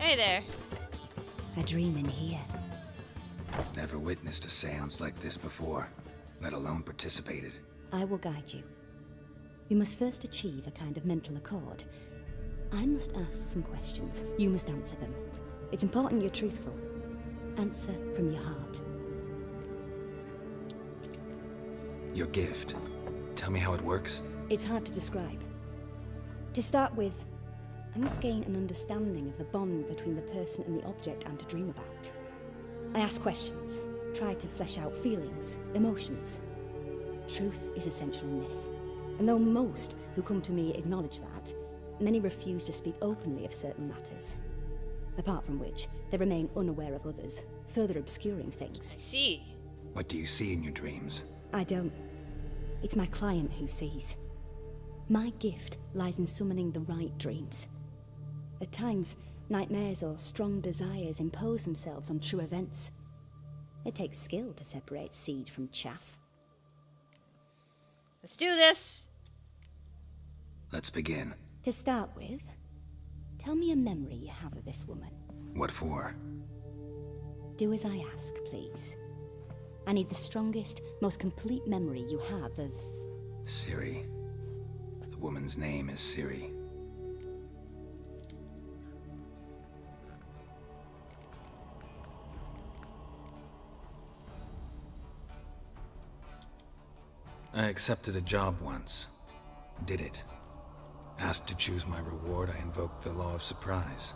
Hey there. A dream in here. Never witnessed a seance like this before, let alone participated. I will guide you. You must first achieve a kind of mental accord. I must ask some questions. You must answer them. It's important you're truthful. Answer from your heart. Your gift. Tell me how it works. It's hard to describe. To start with, I must gain an understanding of the bond between the person and the object I'm to dream about. I ask questions, try to flesh out feelings, emotions. Truth is essential in this, and though most who come to me acknowledge that, many refuse to speak openly of certain matters. Apart from which, they remain unaware of others, further obscuring things. See. What do you see in your dreams? I don't. It's my client who sees. My gift lies in summoning the right dreams. At times, nightmares or strong desires impose themselves on true events. It takes skill to separate seed from chaff. Let's do this. Let's begin. To start with, tell me a memory you have of this woman. What for? Do as I ask, please. I need the strongest, most complete memory you have of... Ciri. The woman's name is Ciri. I accepted a job once. Did it. Asked to choose my reward, I invoked the law of surprise.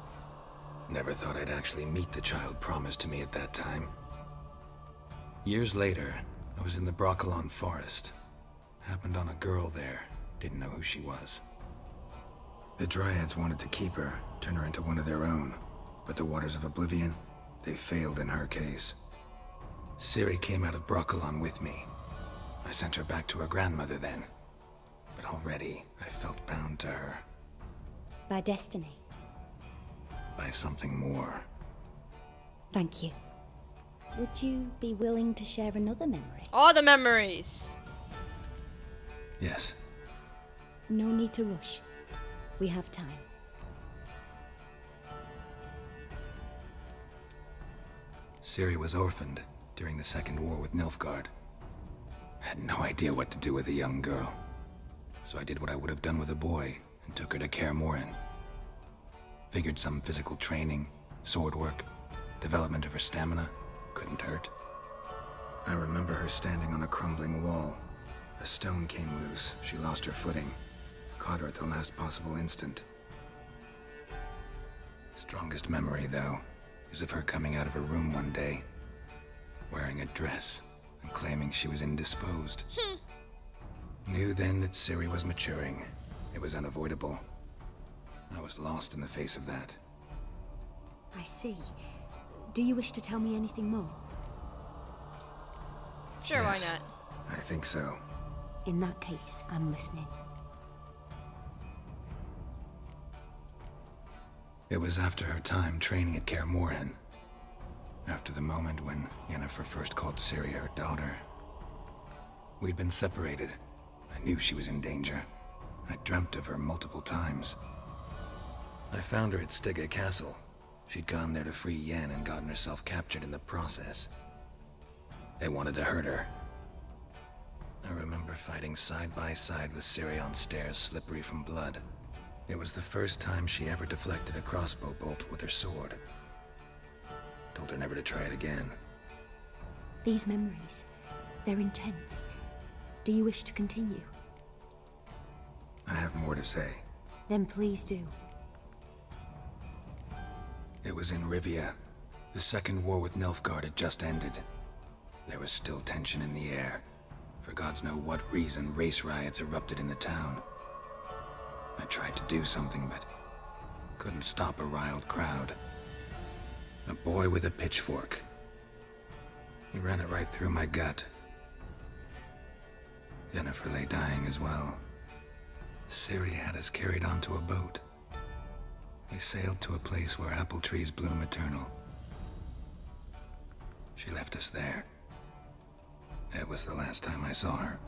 Never thought I'd actually meet the child promised to me at that time. Years later, I was in the Broccolon forest. Happened on a girl there. Didn't know who she was. The Dryads wanted to keep her, turn her into one of their own. But the Waters of Oblivion, they failed in her case. Ciri came out of Broccolon with me. I sent her back to her grandmother then. But already, I felt bound to her. By destiny. By something more. Thank you. Would you be willing to share another memory? All the memories. Yes. No need to rush. We have time. Ciri was orphaned during the Second War with Nilfgaard. Had no idea what to do with a young girl. So I did what I would have done with a boy and took her to Kaer Morhen. Figured some physical training, sword work, development of her stamina couldn't hurt. I remember her standing on a crumbling wall. A stone came loose, she lost her footing. Caught her at the last possible instant. Strongest memory, though, is of her coming out of her room one day, wearing a dress and claiming she was indisposed. Knew then that Ciri was maturing. It was unavoidable. I was lost in the face of that. I see. Do you wish to tell me anything more? Sure, Yes, why not? I think so. In that case, I'm listening. It was after her time training at Kaer Morhen. After the moment when Yennefer first called Ciri her daughter. We'd been separated. I knew she was in danger. I dreamt of her multiple times. I found her at Stygga Castle. She'd gone there to free Yen and gotten herself captured in the process. They wanted to hurt her. I remember fighting side by side with Ciri on stairs slippery from blood. It was the first time she ever deflected a crossbow bolt with her sword. Told her never to try it again. These memories, they're intense. Do you wish to continue? I have more to say. Then please do. It was in Rivia. The Second War with Nilfgaard had just ended. There was still tension in the air. For gods know what reason, race riots erupted in the town. I tried to do something, but couldn't stop a riled crowd. A boy with a pitchfork. He ran it right through my gut. Yennefer lay dying as well. Ciri had us carried onto a boat. We sailed to a place where apple trees bloom eternal. She left us there. It was the last time I saw her.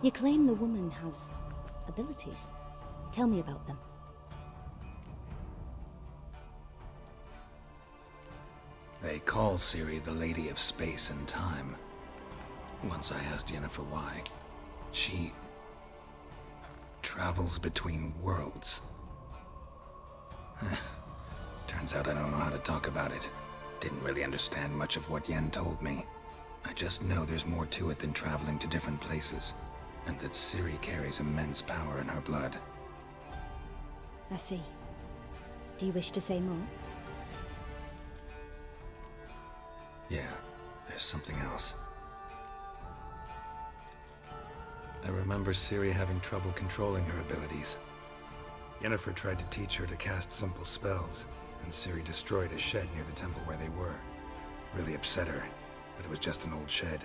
You claim the woman has abilities. Tell me about them. They call Ciri the Lady of Space and Time. Once I asked Yennefer why. She travels between worlds. Turns out I don't know how to talk about it. Didn't really understand much of what Yen told me. I just know there's more to it than traveling to different places, and that Ciri carries immense power in her blood. I see. Do you wish to say more? Yeah, there's something else. I remember Ciri having trouble controlling her abilities. Yennefer tried to teach her to cast simple spells, and Ciri destroyed a shed near the temple where they were. Really upset her, but it was just an old shed.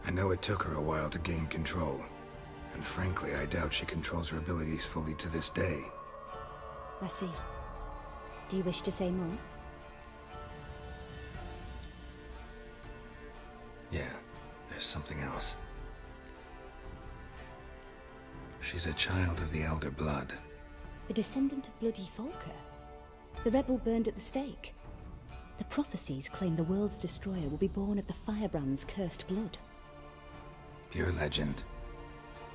I know it took her a while to gain control, and frankly, I doubt she controls her abilities fully to this day. I see. Do you wish to say more? Yeah, there's something else. She's a child of the Elder Blood. A descendant of bloody Volker. The rebel burned at the stake. The prophecies claim the world's destroyer will be born of the firebrand's cursed blood. Pure legend.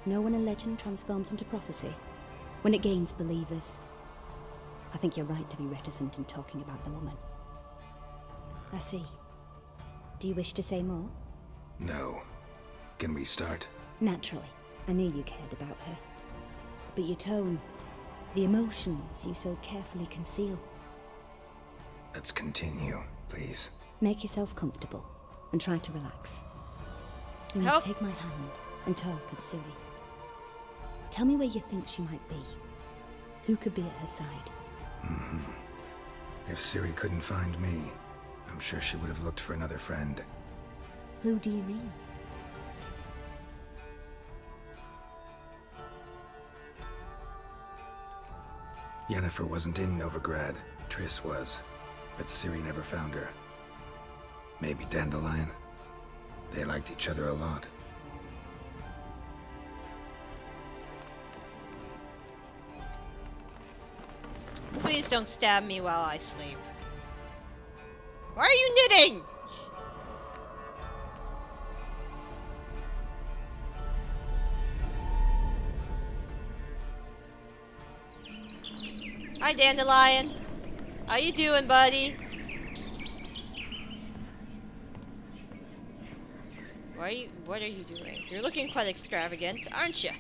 Know when a legend transforms into prophecy? When it gains believers. I think you're right to be reticent in talking about the woman. I see. Do you wish to say more? No. Can we start? Naturally. I knew you cared about her. But your tone, the emotions you so carefully conceal. Let's continue, please. Make yourself comfortable and try to relax. You must take my hand and talk of Ciri. Tell me where you think she might be. Who could be at her side? If Ciri couldn't find me, I'm sure she would have looked for another friend. Who do you mean? Yennefer wasn't in Novigrad. Triss was. But Ciri never found her. Maybe Dandelion? They liked each other a lot. Please don't stab me while I sleep. Why are you knitting? Hi, Dandelion. How you doing, buddy? What are you doing? You're looking quite extravagant, aren't you?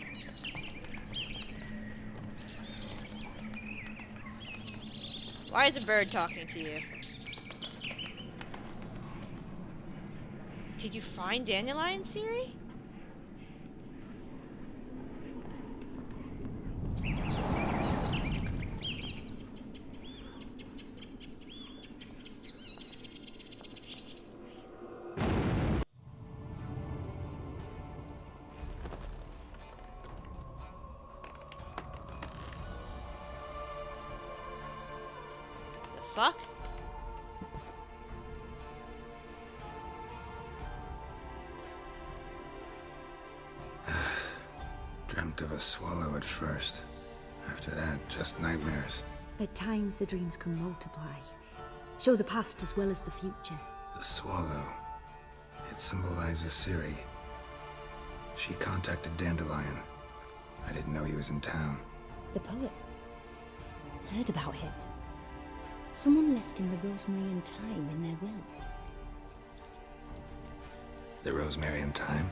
Why is a bird talking to you? Did you find Dandelion, Ciri? Fuck? Dreamt of a swallow at first. After that, just nightmares. At times the dreams can multiply. Show the past as well as the future. The swallow. It symbolizes Ciri. She contacted Dandelion. I didn't know he was in town. The poet. Heard about him. Someone left him the rosemary and thyme in their will. The Rosemary and Thyme?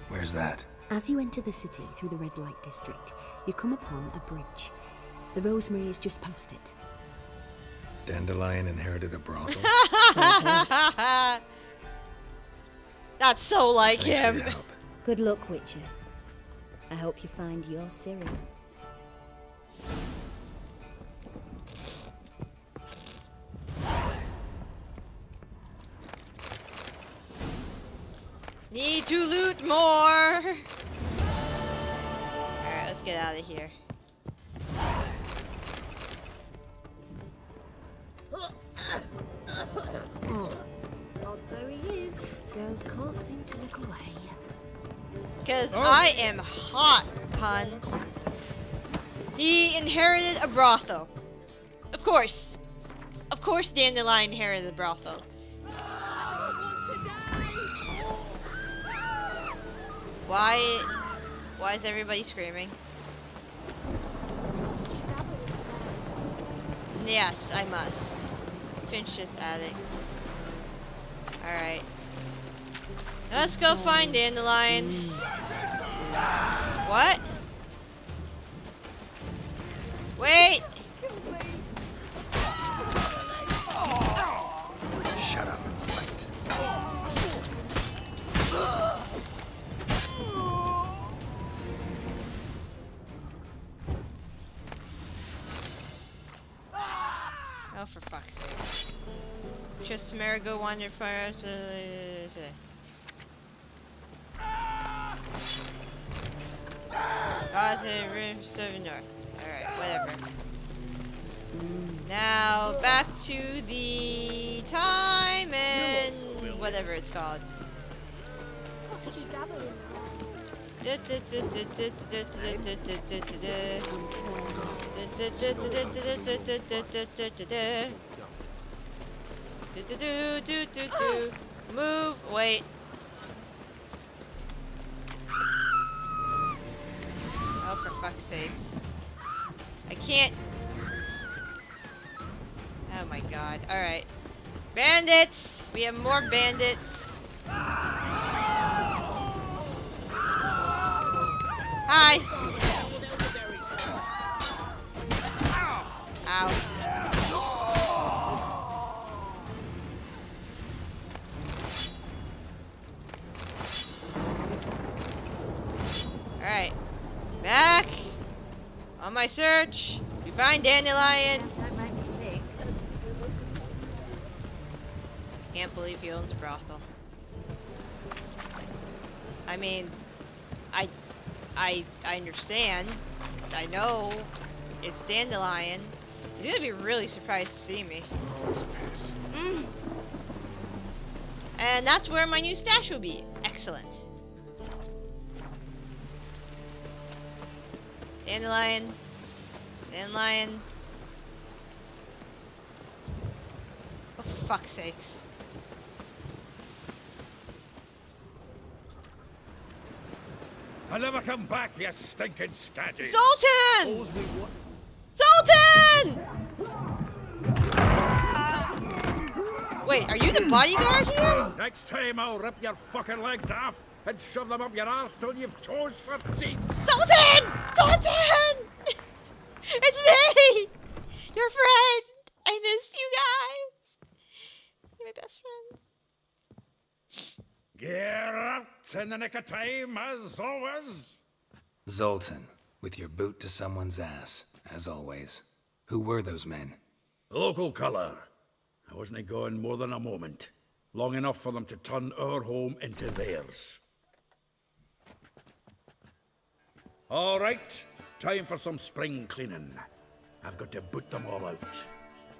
Where's that? As you enter the city through the red light district, you come upon a bridge. The rosemary is just past it. Dandelion inherited a brothel? That's so like Thanks him. for your help. Good luck, Witcher. I hope you find your Ciri. Need to loot more. Alright, let's get out of here. Although he is, girls can't seem to look away. Because I am hot, hun. He inherited a brothel. Of course. Of course Dandelion inherited a brothel. Why is everybody screaming? Yes, I must. Finish this attic. Alright. Let's go find Dandelion. What? Wait! Shut up and fight. Oh, for fuck's sake. Just Marigold wandered for us. Positive room 7 north. Alright, whatever. Now back to the time and whatever it's called. Move, wait. Oh, for fuck's sakes. I can't. Oh my god. Alright. Bandits! We have more bandits. Hi! Ow. Alright. Back! On my search! We find Dandelion! Don't make me sick. Can't believe he owns a brothel. I mean, I understand. I know it's Dandelion. He's gonna be really surprised to see me. And that's where my new stash will be. Excellent. Dandelion. Dandelion. Oh, for fuck's sakes. I'll never come back, you stinking scadgy. Zoltan! Zoltan! Wait, are you the bodyguard here? Next time I'll rip your fucking legs off and shove them up your ass till you've toes for teeth. Zoltan! Zoltan! It's me! Your friend! I missed you guys! You're my best friends. Get out in the nick of time, as always. Zoltan, with your boot to someone's ass, as always. Who were those men? Local colour. I wasn't gone more than a moment. Long enough for them to turn our home into theirs. All right, time for some spring cleaning. I've got to boot them all out.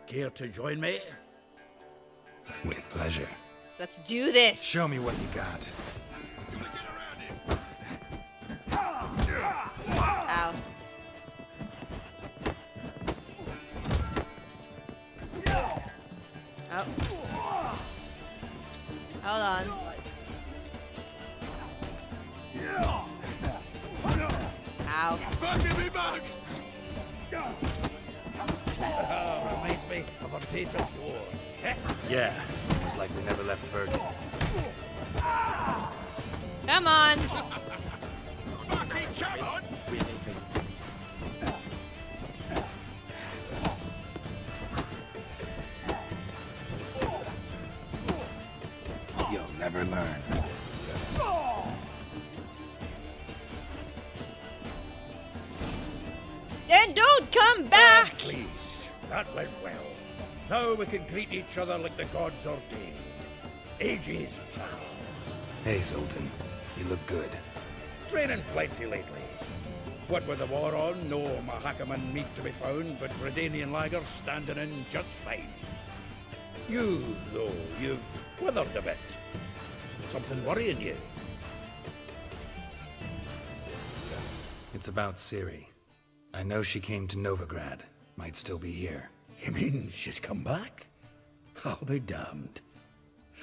Care to join me? With pleasure. Let's do this! Show me what you got. Ow. Oh. Hold on. Ow. Reminds me of a piece of war. Yeah, it was like we never left Virgin. Come on! Fucking come on! You'll never learn. Then don't come back! Pleased. That went well. Now we can greet each other like the gods ordained. Ages, pal. Hey, Zoltan. You look good. Training plenty lately. What with the war on, no Mahakaman meat to be found, but Redanian lagers standing in just fine. You, though, you've withered a bit. Something worrying you? It's about Ciri. I know she came to Novigrad. Might still be here. You mean she's come back? I'll be damned.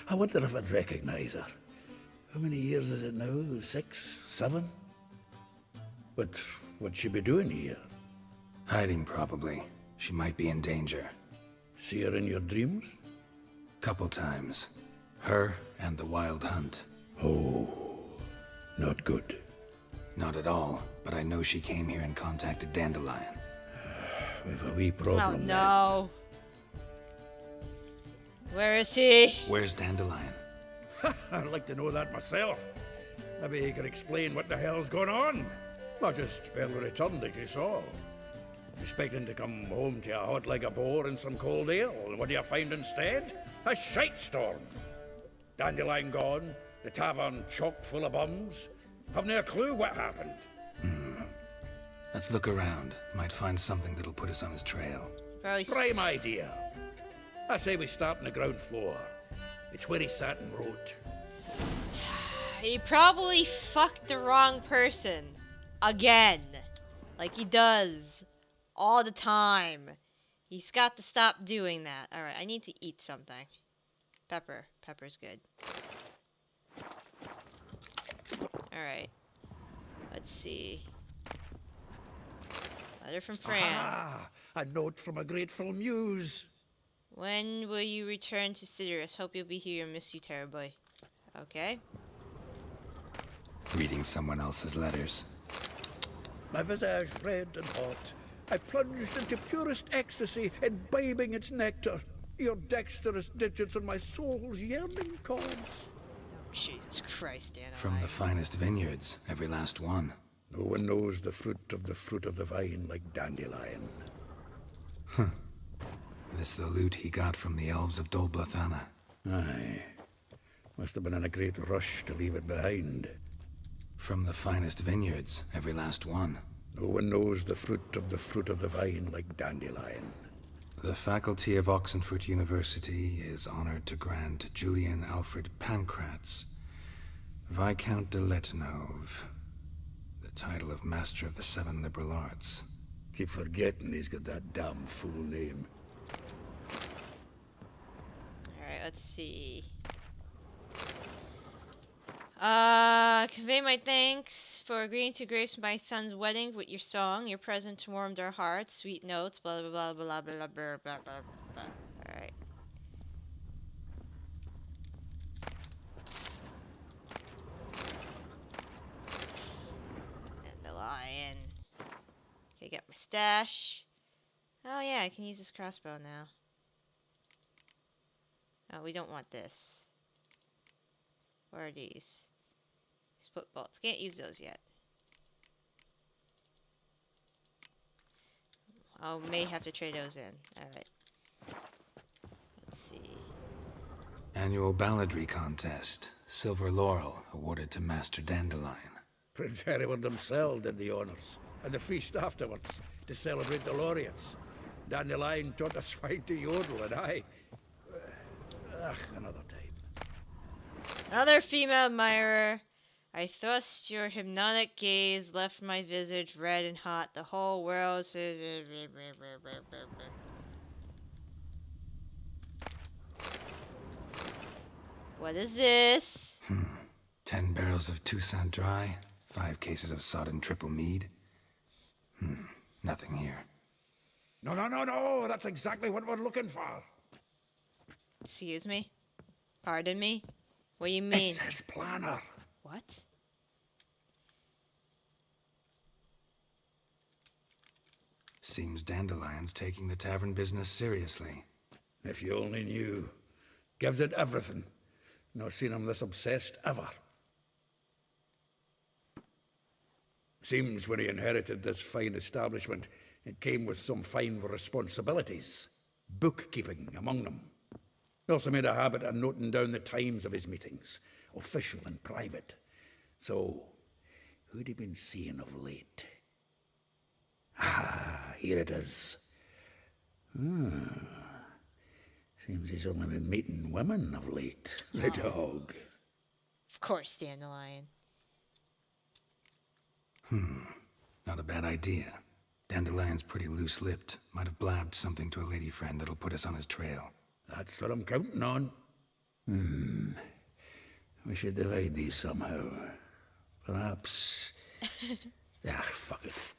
I wonder if I'd recognize her. How many years is it now? 6, 7? But what'd she be doing here? Hiding, probably. She might be in danger. See her in your dreams? Couple times. Her and the Wild Hunt. Oh, not good. Not at all, but I know she came here and contacted Dandelion. We've a wee problem. Oh no. Where is he? Where's Dandelion? I'd like to know that myself. Maybe he could explain what the hell's going on. Not just barely returned as you saw. Expecting to come home to a hot like a boar and some cold ale, and what do you find instead? A shite storm. Dandelion gone, the tavern chock full of bums. Haven't a clue what happened. Let's look around. Might find something that'll put us on his trail. Probably Prime idea. I say we start on the ground floor. It's where he sat and wrote. He probably fucked the wrong person. Again. Like he does. All the time. He's got to stop doing that. Alright, I need to eat something. Pepper. Pepper's good. Alright. Let's see. Letter from Fran. Ah, a note from a grateful muse. When will you return to Sidious? Hope you'll be here. Miss you terribly. Okay. Reading someone else's letters. My visage red and hot, I plunged into purest ecstasy, imbibing its nectar. Your dexterous digits on my soul's yearning chords. Oh, Jesus Christ, Dan. From the finest vineyards, every last one. No one knows the fruit of the vine like Dandelion. This the loot he got from the elves of Dol Blathanna. Aye. Must have been in a great rush to leave it behind. From the finest vineyards, every last one. No one knows the fruit of the vine like Dandelion. The faculty of Oxenfurt University is honored to grant Julian Alfred Pancratz, Viscount de Letenove, the title of Master of the Seven Liberal Arts. Keep forgetting he's got that damn full name. Alright, let's see. Convey my thanks for agreeing to grace my son's wedding with your song. Your presence warmed our hearts. Sweet notes, blah, blah, blah, blah, blah, blah, blah, blah, blah, blah. Alright. And the lion. Okay, got my stash. Oh yeah, I can use this crossbow now. Oh, we don't want this. Where are these? Split bolts. Can't use those yet. I may have to trade those in. Alright. Let's see. Annual balladry contest. Silver laurel awarded to Master Dandelion. Prince Hereward himself did the honors, and the feast afterwards, to celebrate the laureates. Dandelion taught the swine to yodel, and I... another time. Another female admirer. I thrust your hypnotic gaze, left my visage red and hot. The whole world... What is this? 10 barrels of Toussaint Dry, 5 cases of sodden triple mead. Nothing here. No, that's exactly what we're looking for. Excuse me? Pardon me? What do you mean? It's his planner. What? Seems Dandelion's taking the tavern business seriously. If you only knew. Gives it everything. Not seen him this obsessed ever. Seems when he inherited this fine establishment, it came with some fine responsibilities. Bookkeeping among them. He also made a habit of noting down the times of his meetings, official and private. So, who'd he been seeing of late? Ah, here it is. Seems he's only been meeting women of late. The dog. Of course, Dandelion. Not a bad idea. Dandelion's pretty loose-lipped. Might have blabbed something to a lady friend that'll put us on his trail. That's what I'm counting on. We should divide these somehow. Perhaps... fuck it.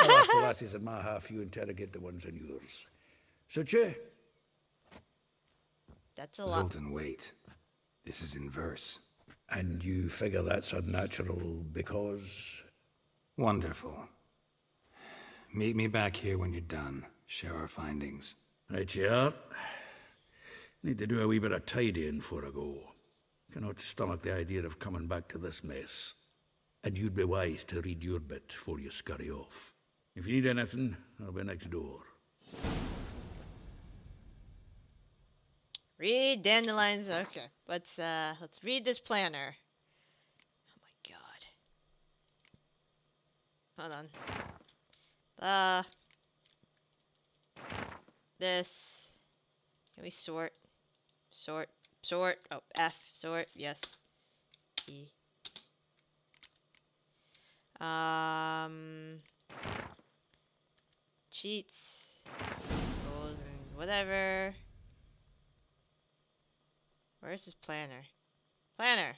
I'll ask the lassies in my half, you interrogate the ones in yours. Such a... That's a lot. Zoltan, wait. This is in verse. And you figure that's unnatural because... Wonderful. Meet me back here when you're done. Share our findings. Right you are. Need to do a wee bit of tidying before I go. Cannot stomach the idea of coming back to this mess. And you'd be wise to read your bit before you scurry off. If you need anything, I'll be next door. Read Dandelion's. Okay, let's read this planner. Oh my god. Hold on. This. Can we sort? Sort. Oh, F. Sort. Yes. E. Cheats. Goals and whatever. Where's his planner? Planner!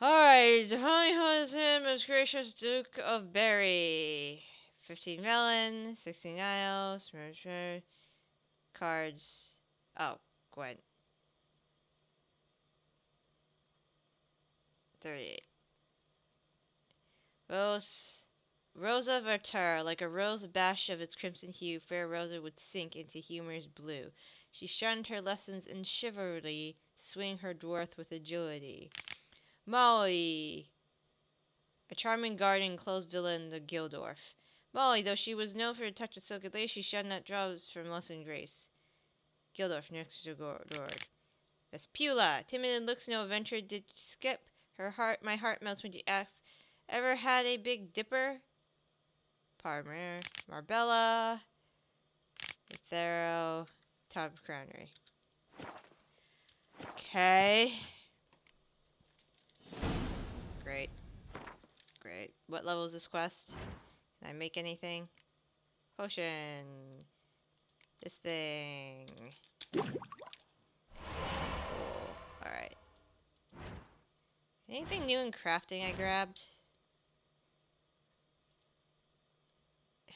Alright, Honey has him as gracious Duke of Berry. 15 melon, 16 isles, cards. Oh, Gwen. 38. Rosa Verter, like a rose abashed of its crimson hue, fair Rosa would sink into humor's blue. She shunned her lessons in chivalry to swing her dwarf with agility. Molly, a charming garden enclosed villa in the Gildorf. Molly, though she was known for a touch of silken lace, she shunned not drops from lust and grace. Gildorf, next to Gord. Vespula, timid and looks no adventure, did skip. My heart melts when she asks, ever had a big dipper? Parmer, Marbella, Ethero, Top Crownery. Okay. Great. What level is this quest? Can I make anything? Potion. This thing. Cool. Alright. Anything new in crafting I grabbed?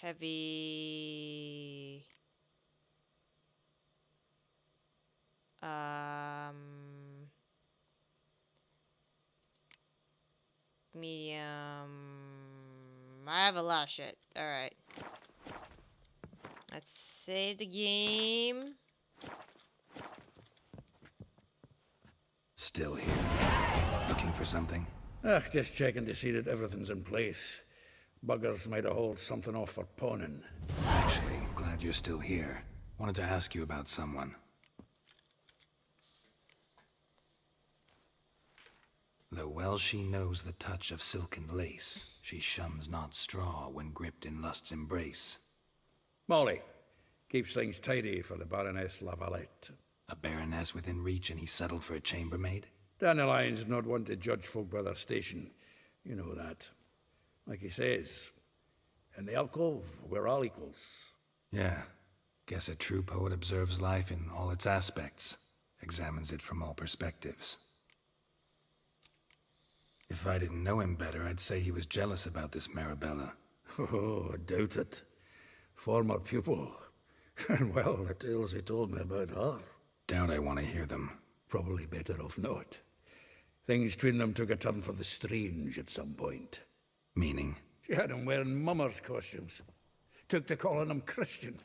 Heavy... medium... I have a lot of shit. Alright. Let's save the game. Still here. Looking for something? Just checking to see that everything's in place. Buggers might have hauled something off for pawning. Actually, glad you're still here. Wanted to ask you about someone. Though well she knows the touch of silken lace, she shuns not straw when gripped in lust's embrace. Molly, keeps things tidy for the Baroness Lavalette. A baroness within reach and he settled for a chambermaid? Dandelion's not one to judge folk by their station. You know that. Like he says, in the alcove, we're all equals. Yeah. Guess a true poet observes life in all its aspects, examines it from all perspectives. If I didn't know him better, I'd say he was jealous about this Marabella. Oh, I doubt it. Former pupil. And well, the tales he told me about her. Doubt I want to hear them. Probably better off not. Things between them took a turn for the strange at some point. Meaning? She had him wearing mummers' costumes. Took to calling him Christian,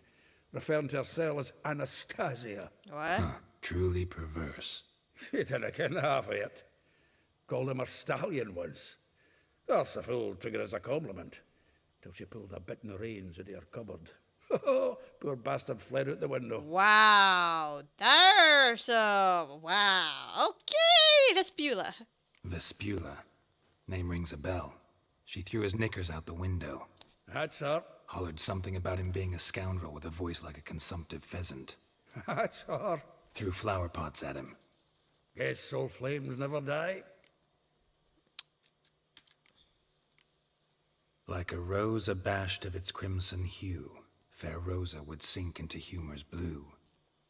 referring to herself as Anastasia. What? Huh, truly perverse. He didn't ken half of it. Called him a stallion once. That's the fool took it as a compliment, till she pulled a bit in the reins into her cupboard. Poor bastard fled out the window. Wow. There's so... Wow. Okay, Vespula. Vespula. Name rings a bell. She threw his knickers out the window. That's her. Hollered something about him being a scoundrel with a voice like a consumptive pheasant. That's her. Threw flower pots at him. Guess soul flames never die. Like a rose abashed of its crimson hue, fair Rosa would sink into humor's blue.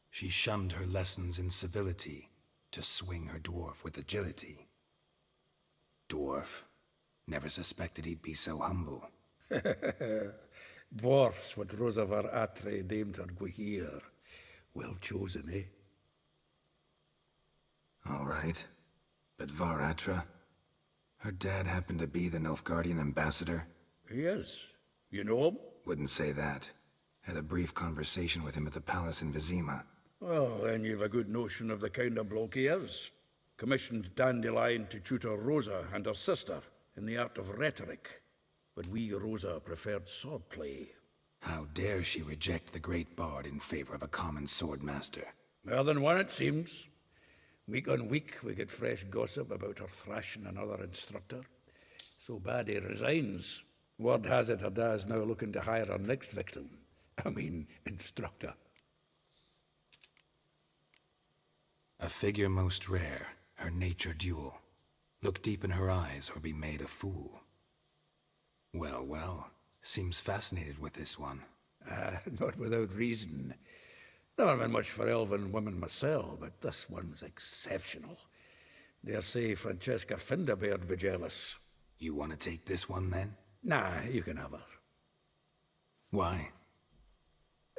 She shunned her lessons in civility, to swing her dwarf with agility. Dwarf. Never suspected he'd be so humble. Dwarfs what Rosa var Atre named her Guahir. Well chosen, eh? All right. But Var Atra? Her dad happened to be the Nilfgaardian ambassador? Yes. You know him? Wouldn't say that. Had a brief conversation with him at the palace in Vizima. Well, then you've a good notion of the kind of bloke he is. Commissioned Dandelion to tutor Rosa and her sister in the art of rhetoric. But we, Rosa, preferred swordplay. How dare she reject the great bard in favor of a common swordmaster? More than one, it seems. Week on week, we get fresh gossip about her thrashing another instructor. So bad he resigns. Word has it her dad's now looking to hire her next victim. I mean, instructor. A figure most rare, her nature dual. Look deep in her eyes or be made a fool. Well, well, seems fascinated with this one. Not without reason. Never been much for elven women myself, but this one's exceptional. Dare say Francesca Finderbeard be jealous. You want to take this one then? Nah, you can have her. Why?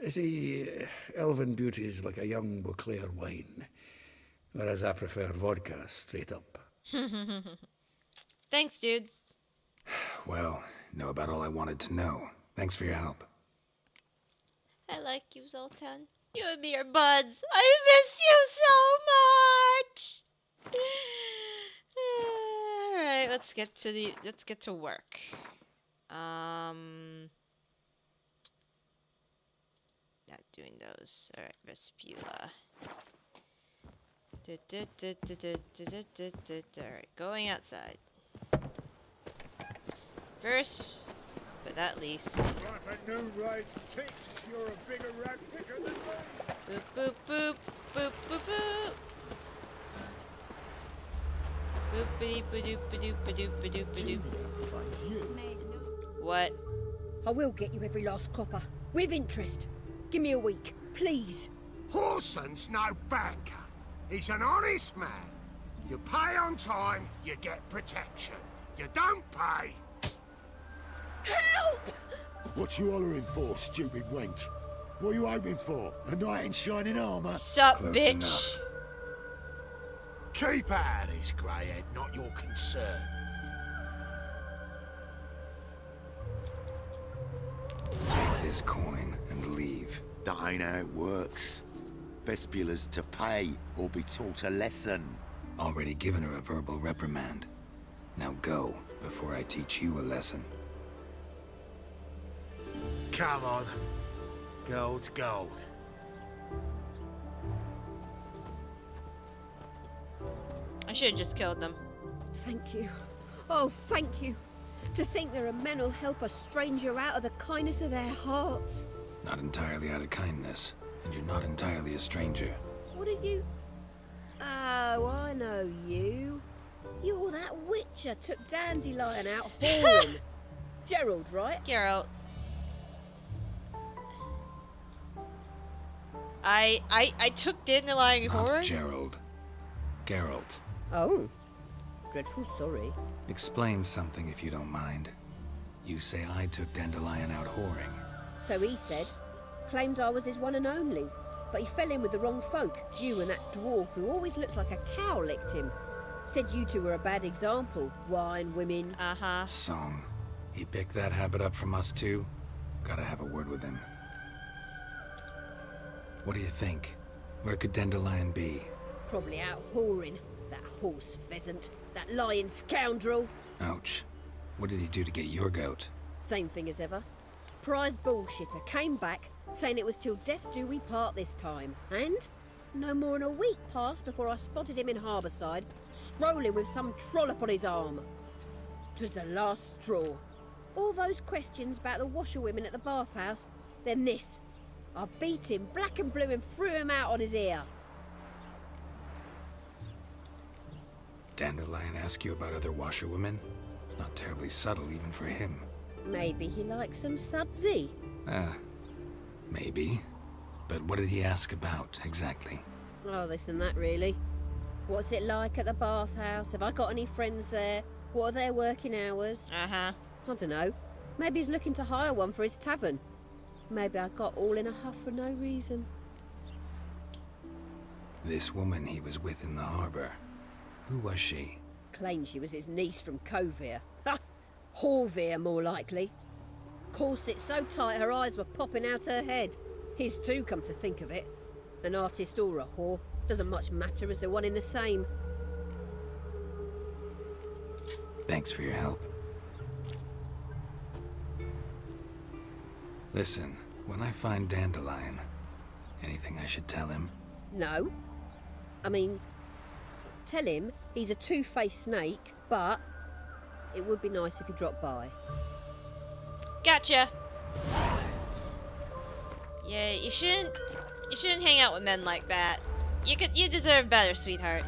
See, elven beauty's like a young Beauclair wine, whereas I prefer vodka straight up. Thanks, dude. Well, know about all I wanted to know. Thanks for your help. I like you, Zoltan. You and me are buds. I miss you so much. All right, let's get to work. Not doing those. All right, Vespula. All right, going outside. First, but not least. Like a new race ticks, you're a bigger rat picker than me. Boop, boop, boop, boop, boop, boop. Boop-a-doop-a-doop-a-doop-a-doop-a-doop-a-doop. What? I will get you every last copper, with interest. Give me a week, please. Horson's no banker. He's an honest man. You pay on time, you get protection. You don't pay. Help! What you hollering for, stupid wench? What are you hoping for? A knight in shining armour? Sup, Close bitch? enough. Keep out of this, greyhead, not your concern. Take this coin and leave. That ain't how it works. Vespula's to pay or be taught a lesson. Already given her a verbal reprimand. Now go, before I teach you a lesson. Come on. Gold's gold. I should have just killed them. Thank you. Oh, thank you. To think there are men who'll help a stranger out of the kindness of their hearts. Not entirely out of kindness, and you're not entirely a stranger. What did you... Oh, I know you. You're that witcher took Dandelion out whoring. Gerald, right? Geralt. I took Dandelion Not horror. Gerald. Geralt. Oh. Dreadful sorry. Explain something if you don't mind. You say I took Dandelion out whoring. So he said. Claimed I was his one and only. But he fell in with the wrong folk. You and that dwarf who always looks like a cow licked him. Said you two were a bad example. Wine, women. Uh-huh. Song. He picked that habit up from us too? Gotta have a word with him. What do you think? Where could Dandelion be? Probably out whoring. That horse pheasant. That lying scoundrel. Ouch. What did he do to get your goat? Same thing as ever. Prize bullshitter came back, saying it was till death do we part this time. And no more than a week passed before I spotted him in Harbourside, strolling with some trollop on his arm. 'Twas the last straw. All those questions about the washerwomen at the bathhouse, then this. I beat him black and blue and threw him out on his ear. Dandelion ask you about other washerwomen? Not terribly subtle even for him. Maybe he likes some sudsy. Maybe. But what did he ask about, exactly? Oh, this and that, really. What's it like at the bathhouse? Have I got any friends there? What are their working hours? Uh-huh. I don't know. Maybe he's looking to hire one for his tavern. Maybe I got all in a huff for no reason. This woman he was with in the harbor. Who was she? Claimed she was his niece from Covere. Ha! Horvere, more likely. Corset so tight her eyes were popping out her head. His too, come to think of it. An artist or a whore. Doesn't much matter as they're one in the same. Thanks for your help. Listen, when I find Dandelion, anything I should tell him? No. I mean, tell him he's a two-faced snake, but it would be nice if he dropped by. Gotcha. Yeah, you shouldn't hang out with men like that. You deserve better, sweetheart.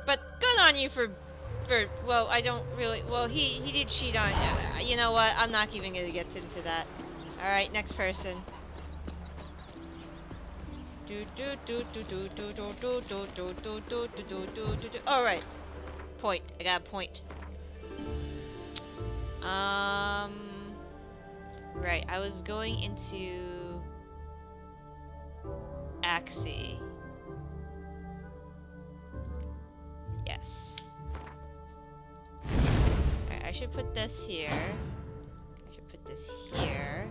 But good on you for well, I don't really, well, he did cheat on you. You know what? I'm not even gonna get into that. All right, next person. All right. Point. I got a point. Right. I was going into Axie. Yes. Alright, I should put this here. I should put this here.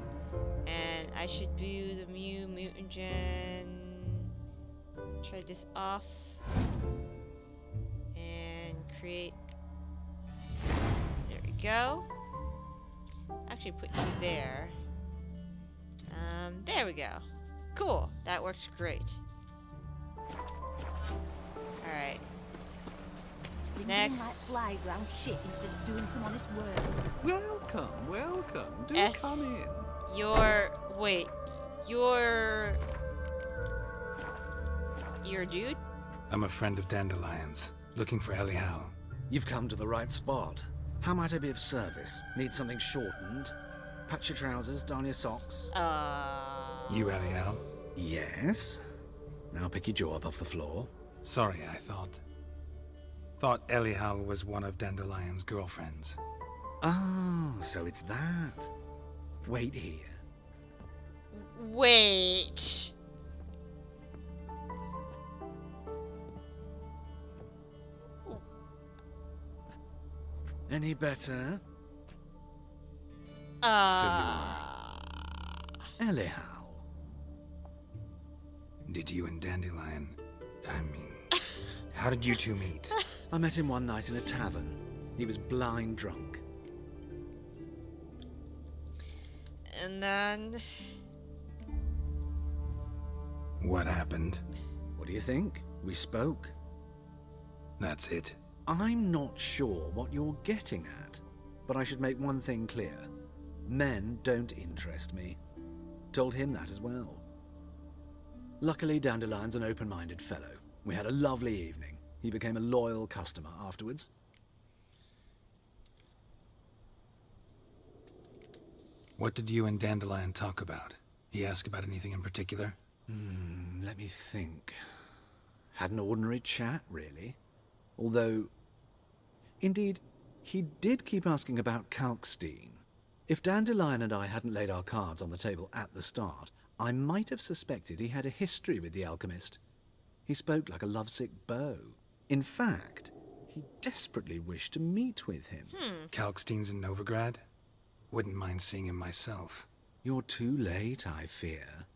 And I should do the mutagen. Try this off. And create. There we go. Actually put you there. There we go. Cool. That works great. Alright. Next. Like flies around shit instead of doing some honest work. Welcome, welcome. Do come in. Wait. You're a dude? I'm a friend of Dandelion's, looking for Elial. You've come to the right spot. How might I be of service? Need something shortened? Patch your trousers, darn your socks. You Elial? Yes. Now pick your jaw up off the floor. Sorry, I thought Elial was one of Dandelion's girlfriends. Oh, so it's that. Wait here. Wait. Any better? Elial. Did you and Dandelion... how did you two meet? I met him one night in a tavern. He was blind drunk. And then... What happened? What do you think? We spoke. That's it? I'm not sure what you're getting at, but I should make one thing clear. Men don't interest me. Told him that as well. Luckily, Dandelion's an open-minded fellow. We had a lovely evening. He became a loyal customer afterwards. What did you and Dandelion talk about? He asked about anything in particular? Let me think. Had an ordinary chat, really. Although, indeed, he did keep asking about Kalkstein. If Dandelion and I hadn't laid our cards on the table at the start, I might have suspected he had a history with the alchemist. He spoke like a lovesick beau. In fact, he desperately wished to meet with him. Kalkstein's in Novigrad? Wouldn't mind seeing him myself. You're too late, I fear.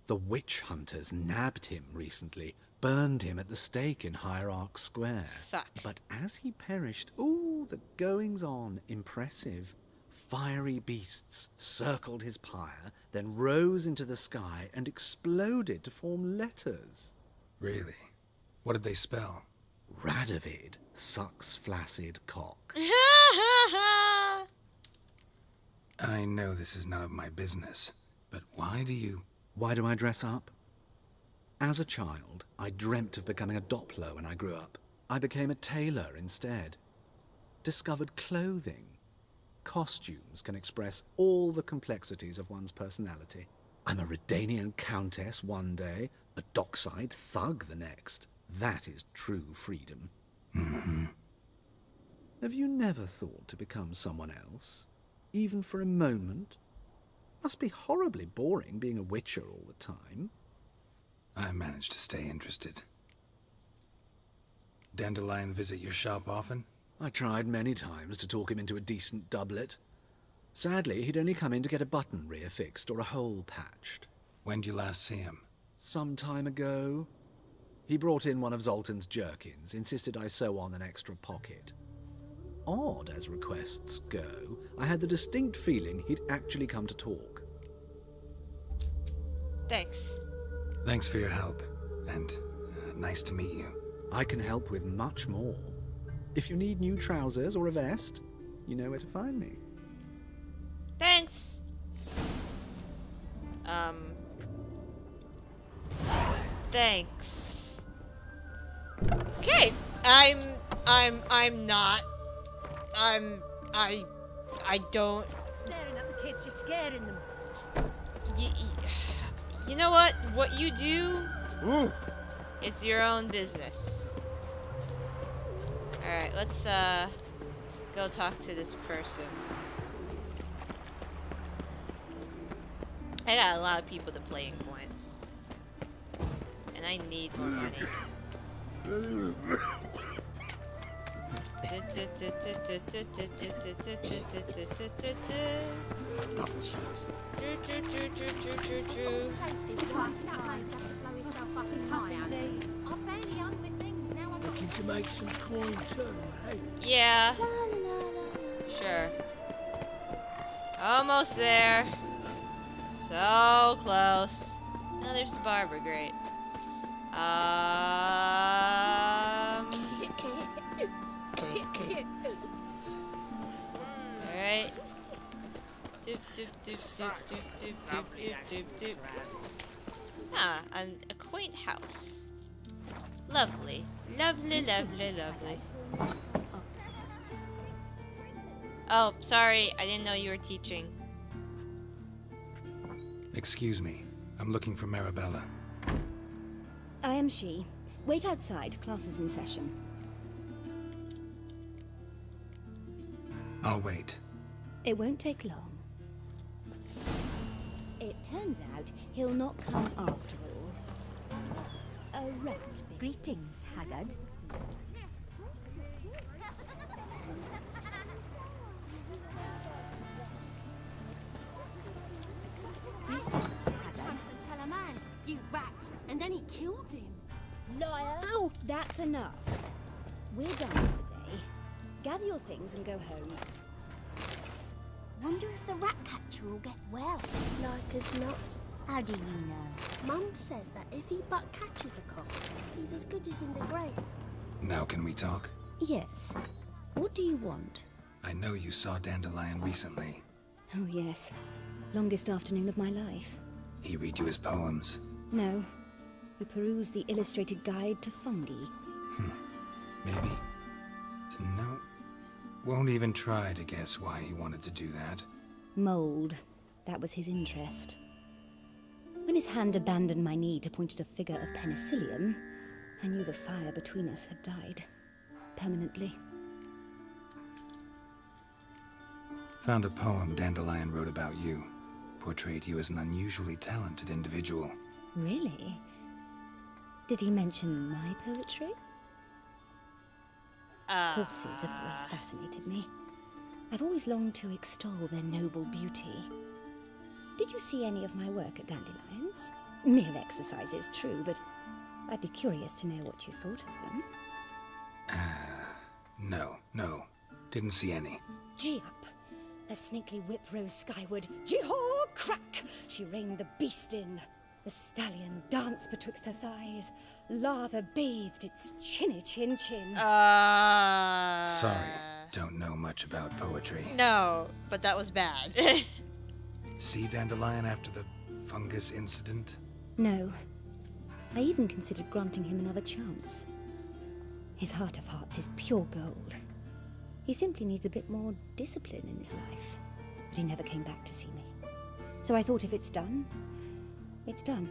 The witch hunters nabbed him recently, burned him at the stake in Hierarch Square. Fuck. But as he perished, ooh, the goings-on, impressive. Fiery beasts circled his pyre, then rose into the sky and exploded to form letters. Really? What did they spell? Radovid sucks flaccid cock. I know this is none of my business, but why do you... Why do I dress up? As a child, I dreamt of becoming a Doppler when I grew up. I became a tailor instead. Discovered clothing. costumes can express all the complexities of one's personality. I'm a Redanian countess one day, a dockside thug the next. That is true freedom. Mm-hmm. Have you never thought to become someone else? Even for a moment? Must be horribly boring being a witcher all the time. I managed to stay interested. Dandelion visit your shop often? I tried many times to talk him into a decent doublet. Sadly, he'd only come in to get a button reaffixed or a hole patched. When'd you last see him? Some time ago. He brought in one of Zoltan's jerkins, insisted I sew on an extra pocket. Odd as requests go, I had the distinct feeling he'd actually come to talk. Thanks. Thanks for your help, and nice to meet you. I can help with much more. If you need new trousers or a vest, you know where to find me. Thanks. Thanks. Okay. I'm not. I don't. Staring at the kids, you're scaring them. You know what? What you do, it's your own business. Alright, let's, go talk to this person. I got a lot of people to play in Gwent. And I need more money. Double shoes. Looking to make some coin too, hey? Yeah. Sure. Almost there. So close. Oh, there's the barber. Great. Alright. Doop, doop, doop, doop, doop, doop, doop, doop, doop, doop. Ah, a quaint house. Lovely. Lovely, lovely, lovely. Oh, sorry. I didn't know you were teaching. Excuse me. I'm looking for Marabella. I am she. Wait outside. Class is in session. I'll wait. It won't take long. It turns out he'll not come after all. A rat. Greetings, Haggard. Greetings, Haggard. Trying to tell a man, you rat, and then he killed him. Liar! Oh, that's enough. We're done for the day. Gather your things and go home. Wonder if the rat catcher will get well. Like as not. How do you know? Mum says that if he but catches a cough, he's as good as in the grave. Now can we talk? Yes. What do you want? I know you saw Dandelion recently. Oh, yes. Longest afternoon of my life. He read you his poems. No. We perused the illustrated guide to fungi. Maybe. No. Won't even try to guess why he wanted to do that. Mold. That was his interest. When his hand abandoned my knee to point at a figure of penicillium, I knew the fire between us had died. Permanently. Found a poem Dandelion wrote about you. Portrayed you as an unusually talented individual. Really? Did he mention my poetry? Horses have always fascinated me. I've always longed to extol their noble beauty. Did you see any of my work at Dandelions? Mere exercises, true, but I'd be curious to know what you thought of them. No. Didn't see any. Gee up! A snaky whip rose skyward. Jee-haw! Crack! She reined the beast in. The stallion danced betwixt her thighs. Lather bathed its chinny chin-chin. Sorry, don't know much about poetry. No, but that was bad. See Dandelion after the fungus incident? No. I even considered granting him another chance. His heart of hearts is pure gold. He simply needs a bit more discipline in his life. But he never came back to see me. So I thought if it's done, it's done.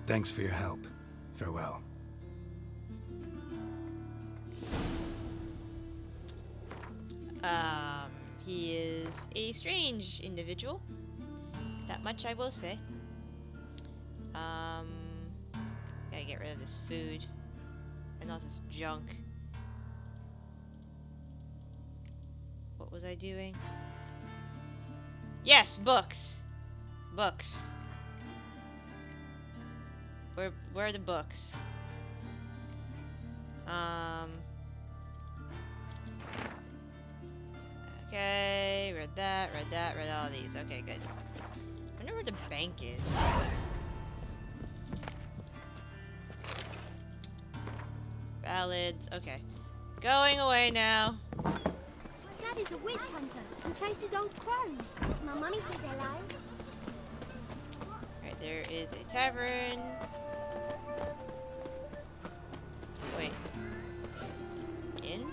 Thanks for your help. Farewell. He is a strange individual. That much I will say. Gotta get rid of this food. And all this junk. What was I doing? Yes, books! Books. Where are the books? Okay, read that, read all these. Okay, good. I wonder where the bank is. Ballads, okay. Going away now. My dad is a witch hunter and chases old crones. My mummy says hello. Alright, there is a tavern. Wait. In?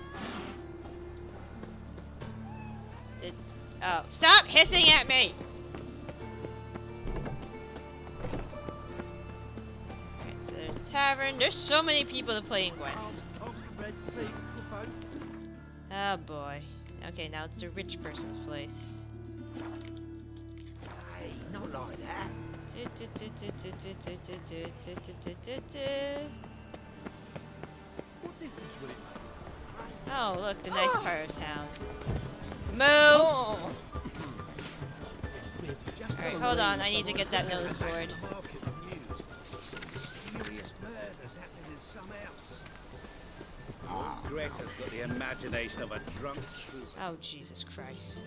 Oh, stop hissing at me! Alright, so there's a tavern. There's so many people to play in Gwent. Oh boy. Okay, now it's the rich person's place. Hey, not like that. What difference will it make? Oh, look, the nice part of town. Move! Alright, hold on, I need to get that nose board. Mysterious murders happening in some house. Oh, Greta's got the imagination of a drunk troupe. Oh, Jesus Christ.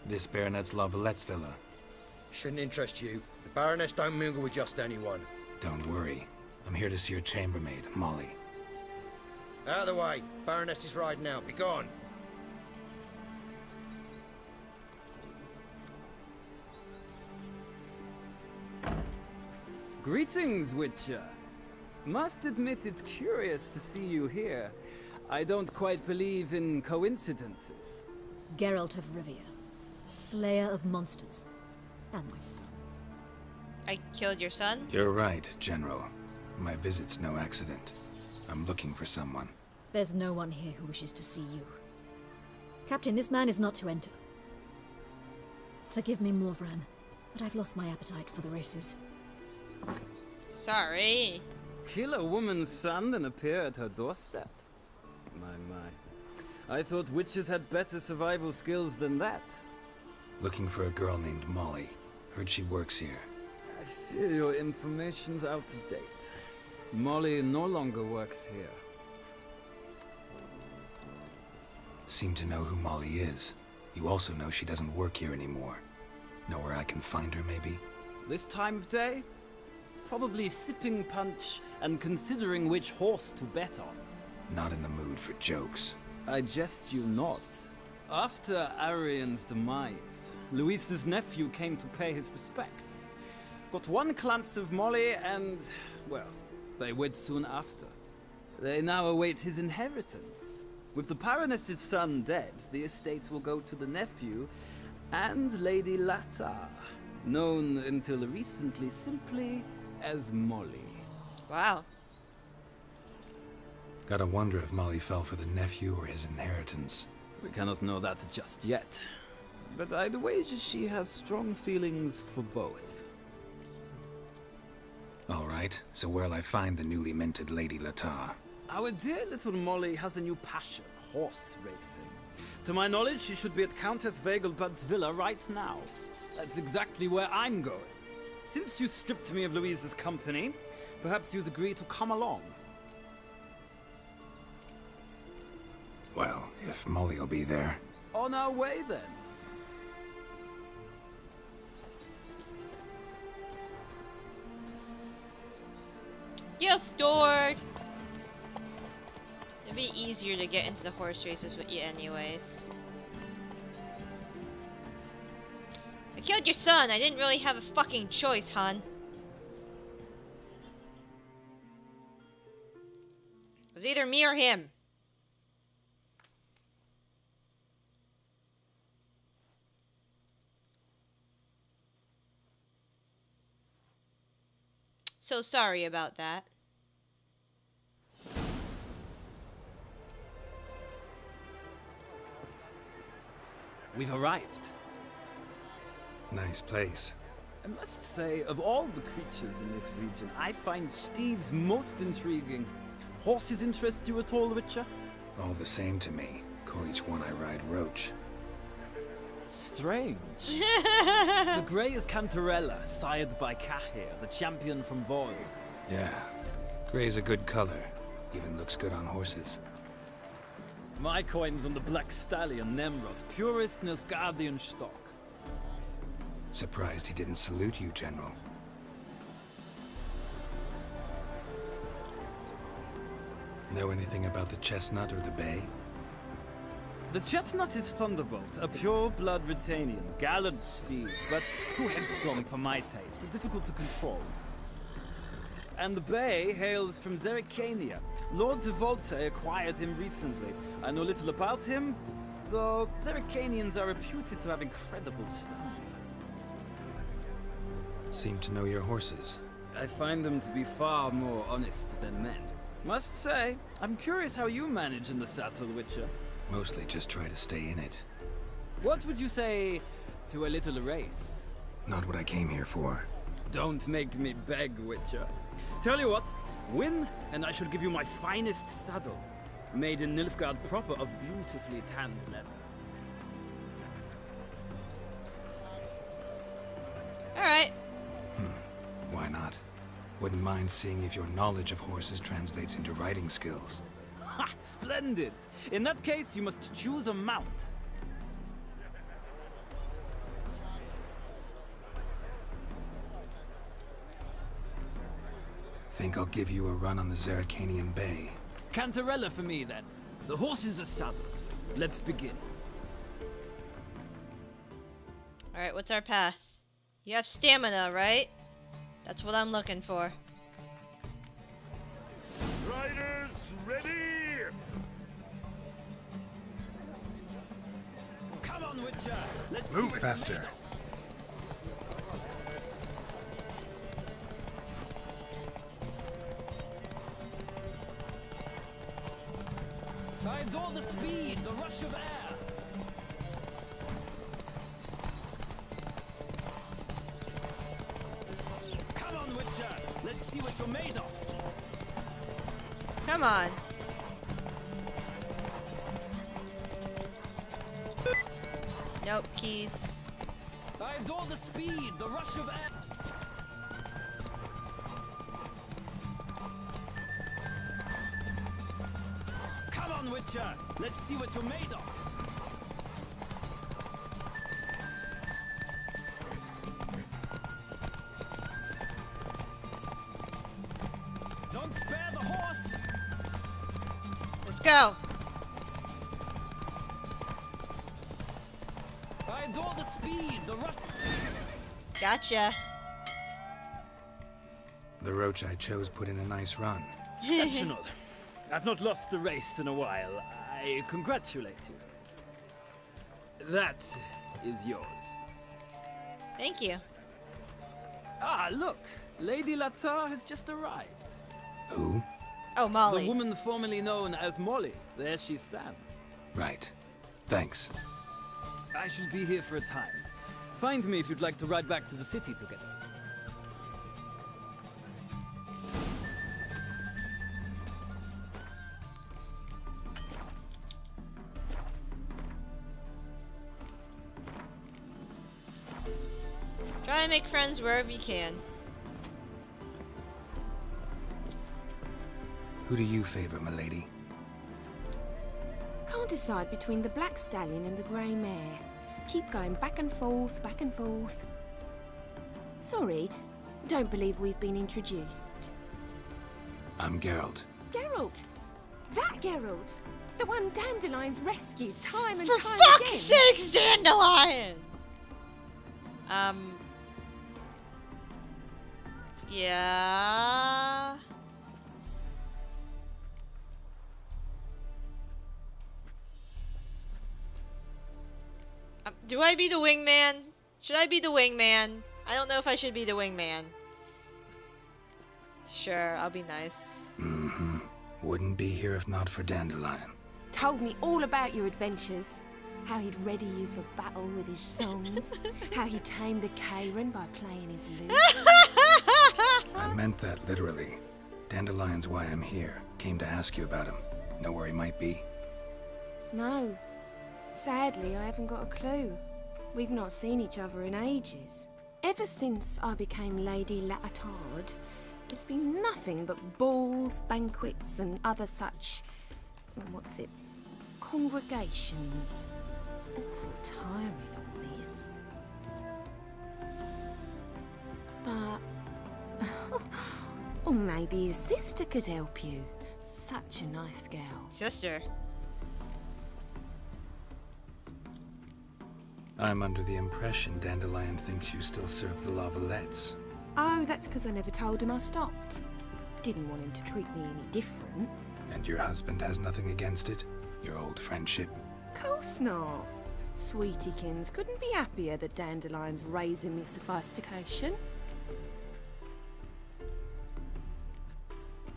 This Baronet's La Vallette's villa. Shouldn't interest you. The Baroness don't mingle with just anyone. Don't worry. I'm here to see your chambermaid, Molly. Out of the way. Baroness is riding out. Be gone. Greetings, Witcher. Must admit it's curious to see you here. I don't quite believe in coincidences. Geralt of Rivia, slayer of monsters, and my son. I killed your son? You're right, General. My visit's no accident. I'm looking for someone. There's no one here who wishes to see you. Captain, this man is not to enter. Forgive me, Morvran, but I've lost my appetite for the races. Sorry. Kill a woman's son and appear at her doorstep? My. I thought witches had better survival skills than that. Looking for a girl named Molly. Heard she works here. I fear your information's out of date. Molly no longer works here. Seem to know who Molly is. You also know she doesn't work here anymore. Know where I can find her, maybe? This time of day? Probably sipping punch and considering which horse to bet on. Not in the mood for jokes. I jest you not. After Arian's demise, Luis's nephew came to pay his respects. Got one glance of Molly and, well, they wed soon after. They now await his inheritance. With the Baroness's son dead, the estate will go to the nephew and Lady Latta, known until recently simply as Molly. Wow. Gotta wonder if Molly fell for the nephew or his inheritance. We cannot know that just yet. But I'd wager she has strong feelings for both. Alright, so where'll I find the newly minted Lady Latta? Our dear little Molly has a new passion, horse racing. To my knowledge, she should be at Countess Vegelbud's villa right now. That's exactly where I'm going. Since you stripped me of Louise's company, perhaps you'd agree to come along. Well, if Molly'll be there. On our way, then. Gift door! It'd be easier to get into the horse races with you anyways. I killed your son. I didn't really have a fucking choice, hon. It was either me or him. So sorry about that. We've arrived. Nice place. I must say, of all the creatures in this region, I find steeds most intriguing. Horses interest you at all, Witcher? All the same to me. Call each one I ride Roach. Strange. The grey is Cantarella, sired by Cahir, the champion from Vol. Yeah. Gray's a good color. Even looks good on horses. My coin's on the Black Stallion, Nemrod, purest Nilfgaardian stock. Surprised he didn't salute you, General. Know anything about the chestnut or the bay? The chestnut is Thunderbolt, a pure-blood Retanian, gallant steed, but too headstrong for my taste, difficult to control. And the bay hails from Zerrikania. Lord de Volte acquired him recently. I know little about him, though Zerrikanians are reputed to have incredible stamina. Seem to know your horses. I find them to be far more honest than men. Must say, I'm curious how you manage in the saddle, Witcher. Mostly just try to stay in it. What would you say to a little race? Not what I came here for. Don't make me beg, Witcher. Tell you what, win, and I shall give you my finest saddle. Made in Nilfgaard proper of beautifully tanned leather. Alright. Why not? Wouldn't mind seeing if your knowledge of horses translates into riding skills. Ha! Splendid! In that case, you must choose a mount. Think I'll give you a run on the Zerrikanian Bay. Cantarella for me, then. The horses are saddled. Let's begin. Alright, what's our path? You have stamina, right? That's what I'm looking for. Riders, ready! Come on, Witcher! Let's move faster. I adore the speed, the rush of air. Come on, Witcher. Let's see what you're made of. Come on. Nope, keys. I adore the speed, the rush of air. Come on, Witcher. Let's see what you're made of. Don't spare the horse. Let's go. I adore the speed, the rush. Gotcha. The Roach I chose put in a nice run. Exceptional. I've not lost a race in a while. I congratulate you. That is yours. Thank you. Ah, look. Lady Latar has just arrived. Who? Oh, Molly. The woman formerly known as Molly. There she stands. Right. Thanks. I shall be here for a time. Find me if you'd like to ride back to the city together. Try and make friends wherever you can. Who do you favor, milady? Can't decide between the Black Stallion and the Grey Mare. Keep going back and forth, back and forth. Sorry, don't believe we've been introduced. I'm Geralt. Geralt! That Geralt! The one Dandelion's rescued time and For time fuck's again! sakes, Dandelion! Yeah. Do I be the wingman? Should I be the wingman? I don't know if I should be the wingman. Sure, I'll be nice. Mm-hmm. Wouldn't be here if not for Dandelion. Told me all about your adventures. How he'd ready you for battle with his songs. How he tamed the Karen by playing his lute. I meant that literally. Dandelion's why I'm here. Came to ask you about him. Know where he might be? No. Sadly, I haven't got a clue. We've not seen each other in ages. Ever since I became Lady Latard, it's been nothing but balls, banquets, and other such... congregations. Awful tiring, all this. But... or maybe his sister could help you. Such a nice girl. Sister? I'm under the impression Dandelion thinks you still serve the Lavalettes. Oh, that's because I never told him I stopped. Didn't want him to treat me any different. And your husband has nothing against it? Your old friendship? Course not. Sweetiekins couldn't be happier that Dandelion's raising me sophistication.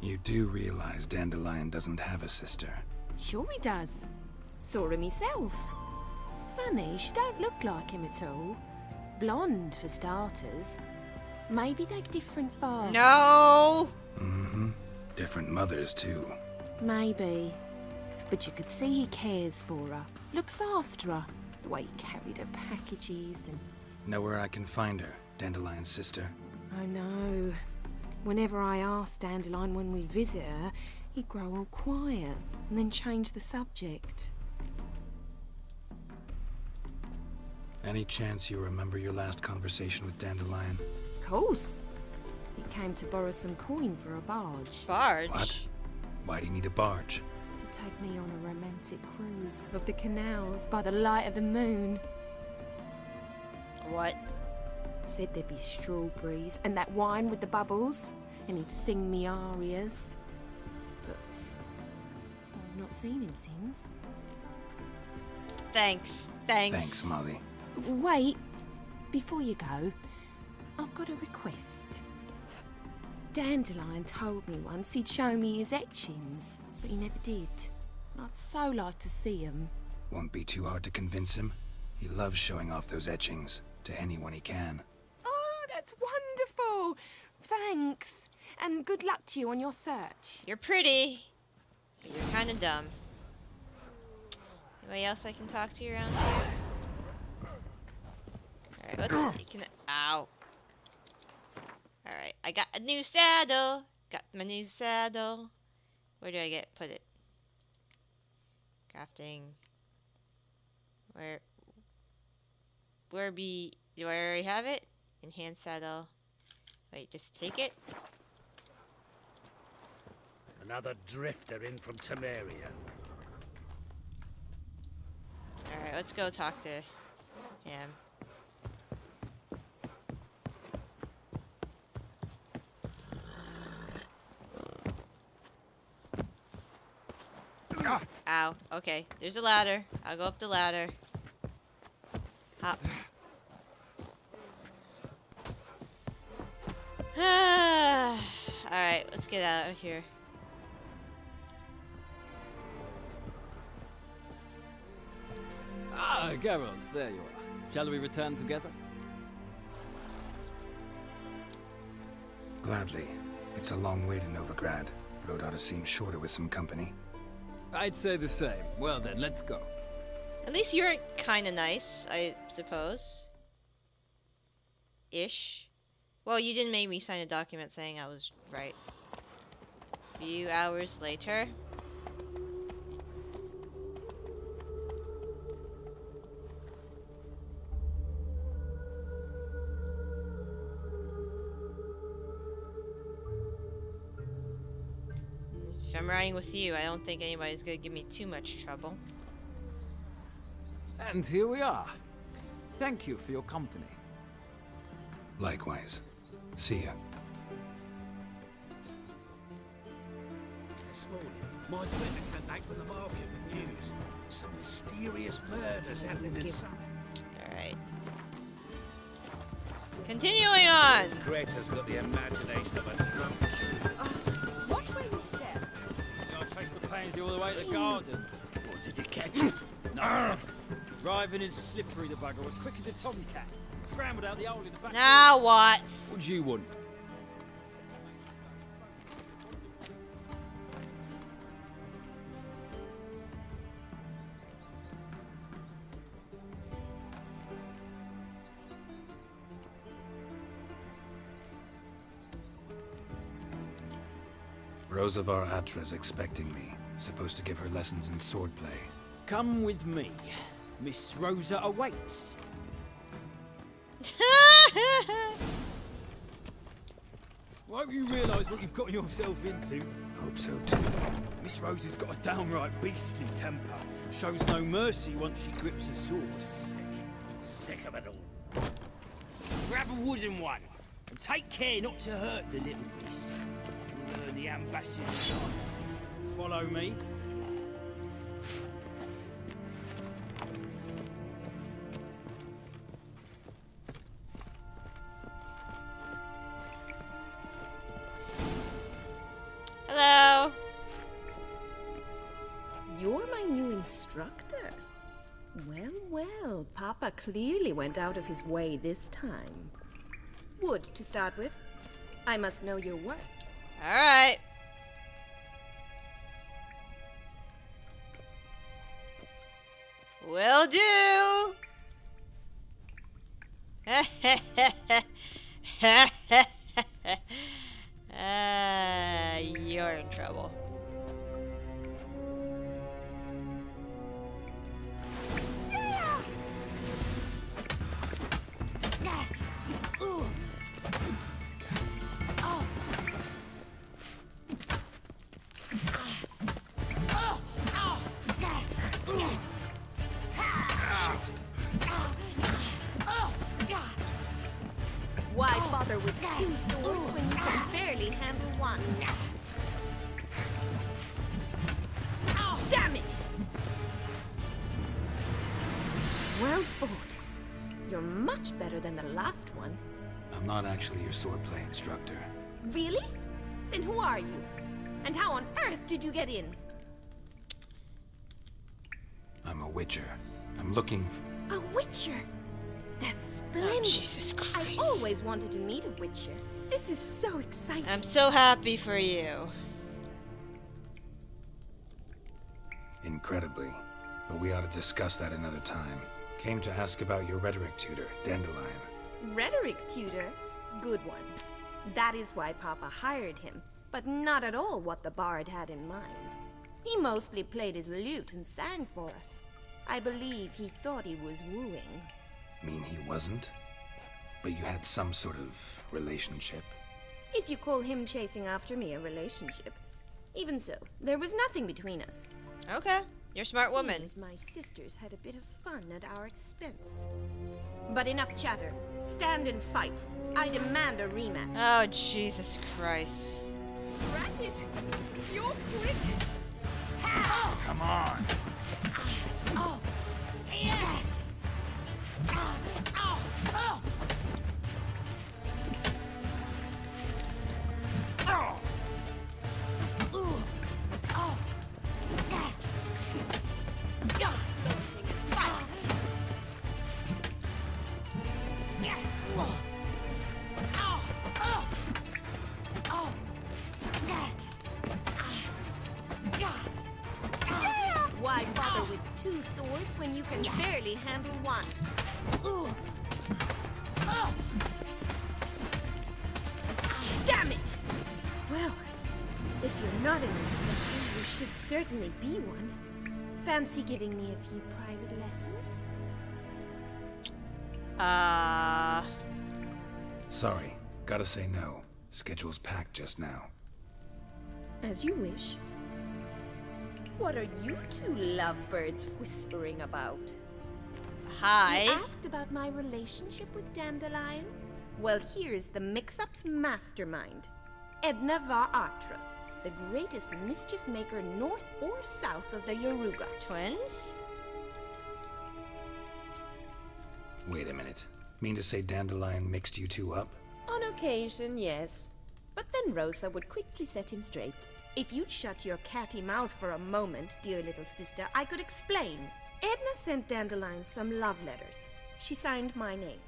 You do realize Dandelion doesn't have a sister? Sure he does. Saw him myself. Funny, she don't look like him at all. Blonde, for starters. Maybe they're different fathers. No! Mm-hmm. Different mothers, too. Maybe. But you could see he cares for her. Looks after her. The way he carried her packages and... Know where I can find her, Dandelion's sister? I know. Whenever I asked Dandelion when we'd visit her, he'd grow all quiet and then change the subject. Any chance you remember your last conversation with Dandelion? Of course. He came to borrow some coin for a barge. Barge? What? Why do you need a barge? To take me on a romantic cruise of the canals by the light of the moon. What? Said there'd be strawberries and that wine with the bubbles, and he'd sing me arias. But I've not seen him since. Thanks. Thanks. Thanks, Molly. Wait, before you go, I've got a request. Dandelion told me once he'd show me his etchings, but he never did. I'd so like to see them. Won't be too hard to convince him. He loves showing off those etchings to anyone he can. Oh, that's wonderful! Thanks. And good luck to you on your search. You're pretty, but you're kind of dumb. Anybody else I can talk to around here? Alright, let's see. Ow. Alright, I got a new saddle. Got my new saddle. Where do I put it? Crafting. Do I already have it? Enhance saddle. Wait, just take it? Another drifter in from Temeria. Alright, let's go talk to him. Ow. Okay, there's a ladder. I'll go up the ladder. Hop. Alright, let's get out of here. Ah, Geralt, there you are. Shall we return together? Gladly. It's a long way to Novigrad. Road ought to seem shorter with some company. I'd say the same. Well then, let's go. At least you're kinda nice, I suppose. Ish. Well, you didn't make me sign a document saying I was right. A few hours later. If I'm riding with you, I don't think anybody's gonna give me too much trouble. And here we are. Thank you for your company. Likewise. See ya. This morning, my printer came back from the market with news. Some mysterious murders happening in some... Alright. Continuing on! Greta's got the imagination of a drunk. Watch where you step. I chased the pansy all the way to the garden. What, did you catch it? No. Driving and slip through the bugger as quick as a tomcat. Scrambled out the hole in the back. Now what? What do you want? Rosavar Atra's expecting me. Supposed to give her lessons in swordplay. Come with me. Miss Rosa awaits. Won't you realise what you've got yourself into? Hope so too. Miss Rosa's got a downright beastly temper. Shows no mercy once she grips a sword. Sick of it all. Grab a wooden one and take care not to hurt the little miss. You'll learn the ambassador's sign. Follow me. Hello. You're my new instructor. Well, well, Papa clearly went out of his way this time. Wood, to start with. I must know your work. Alright. Will do. You're in trouble. Why bother with two swords when you can barely handle one? Damn it! Well fought. You're much better than the last one. I'm not actually your swordplay instructor. Really? Then who are you? And how on earth did you get in? I'm a witcher. I'm looking for... A witcher? That's splendid. Oh, Jesus Christ. I always wanted to meet a witcher. This is so exciting. I'm so happy for you. Incredibly. But we ought to discuss that another time. Came to ask about your rhetoric tutor, Dandelion. Rhetoric tutor? Good one. That is why Papa hired him, but not at all what the bard had in mind. He mostly played his lute and sang for us. I believe he thought he was wooing. Mean he wasn't? But you had some sort of relationship? If you call him chasing after me a relationship. Even so, there was nothing between us. Okay, you're a smart woman. Seems my sisters had a bit of fun at our expense. But enough chatter. Stand and fight. I demand a rematch. Oh, Jesus Christ. Rat it! You're quick! Come on! Oh! Yeah! Why bother with two swords when you can barely handle one? Damn it! Well, if you're not an instructor, you should certainly be one. Fancy giving me a few private lessons? Sorry, gotta say no. Schedule's packed just now. As you wish. What are you two lovebirds whispering about? Hi. You asked about my relationship with Dandelion? Well, here's the mix-up's mastermind. Edna Va Atra, the greatest mischief maker north or south of the Yaruga. Twins? Wait a minute. Mean to say Dandelion mixed you two up? On occasion, yes. But then Rosa would quickly set him straight. If you'd shut your catty mouth for a moment, dear little sister, I could explain. Edna sent Dandelion some love letters. She signed my name.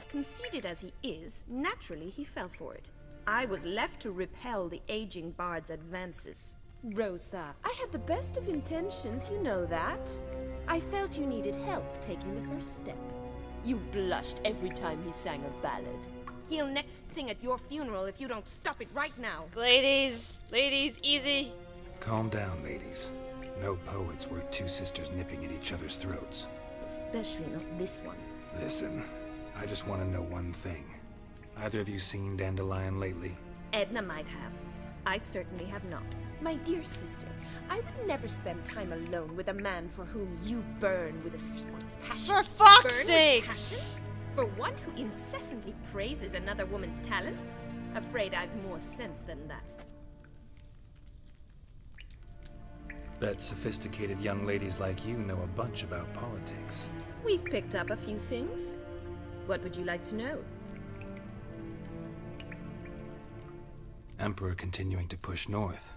Conceited as he is, naturally he fell for it. I was left to repel the aging bard's advances. Rosa, I had the best of intentions, you know that. I felt you needed help taking the first step. You blushed every time he sang a ballad. He'll next sing at your funeral if you don't stop it right now. Ladies, easy. Calm down, ladies. No poet's worth two sisters nipping at each other's throats. Especially not this one. Listen, I just want to know one thing. Either of you seen Dandelion lately? Edna might have. I certainly have not. My dear sister, I would never spend time alone with a man for whom you burn with a secret passion. For fuck's Burn sake! with passion? For one who incessantly praises another woman's talents? Afraid I've more sense than that. Bet sophisticated young ladies like you know a bunch about politics. We've picked up a few things. What would you like to know? Emperor continuing to push north.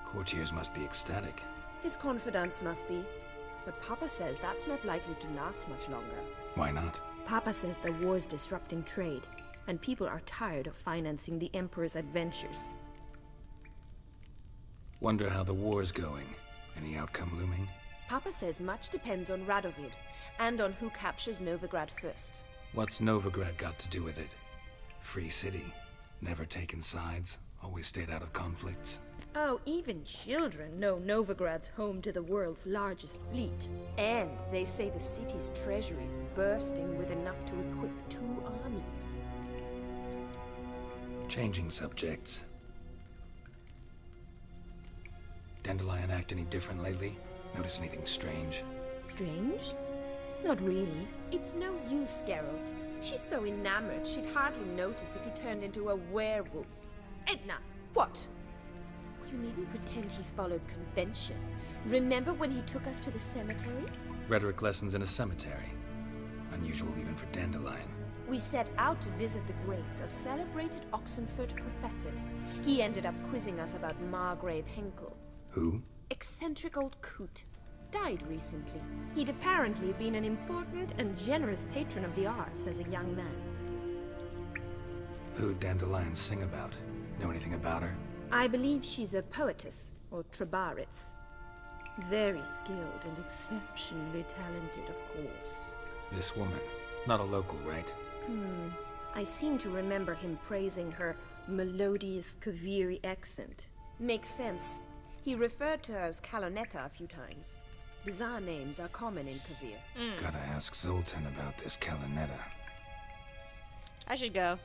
Courtiers must be ecstatic. His confidants must be. But Papa says that's not likely to last much longer. Why not? Papa says the war's disrupting trade, and people are tired of financing the Emperor's adventures. Wonder how the war's going. Any outcome looming? Papa says much depends on Radovid, and on who captures Novigrad first. What's Novigrad got to do with it? Free city. Never taken sides. Always stayed out of conflicts. Oh, even children know Novigrad's home to the world's largest fleet. And they say the city's treasury's bursting with enough to equip 2 armies. Changing subjects. Dandelion act any different lately? Notice anything strange? Strange? Not really. It's no use, Geralt. She's so enamored she'd hardly notice if he turned into a werewolf. Edna! What? You needn't pretend he followed convention. Remember when he took us to the cemetery? Rhetoric lessons in a cemetery. Unusual even for Dandelion. We set out to visit the graves of celebrated Oxenfurt professors. He ended up quizzing us about Margrave Henkel. Who? Eccentric old coot. Died recently. He'd apparently been an important and generous patron of the arts as a young man. Who'd Dandelion sing about? Know anything about her? I believe she's a poetess, or Trebaritz. Very skilled and exceptionally talented, of course. This woman. Not a local, right? I seem to remember him praising her melodious Kaviri accent. Makes sense. He referred to her as Calonetta a few times. Bizarre names are common in Kavir. Gotta ask Zoltan about this Calonetta. I should go.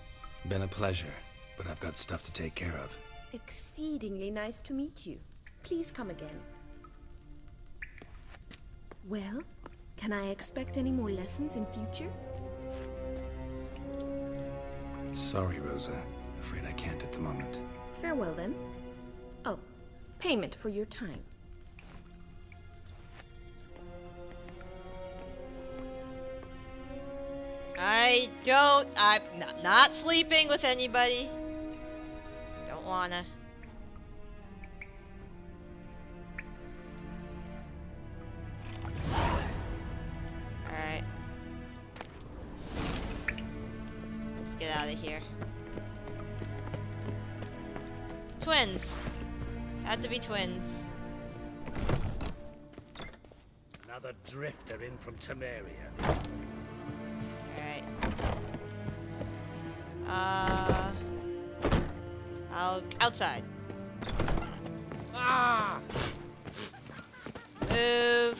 Been a pleasure, but I've got stuff to take care of. Exceedingly nice to meet you. Please come again. Well, can I expect any more lessons in future? Sorry, Rosa. Afraid I can't at the moment. Farewell then. Oh, payment for your time. I'm not sleeping with anybody. Don't wanna. Alright. Let's get out of here. Twins. Had to be twins. Another drifter in from Temeria. Alright. I'll outside. Ah! Move.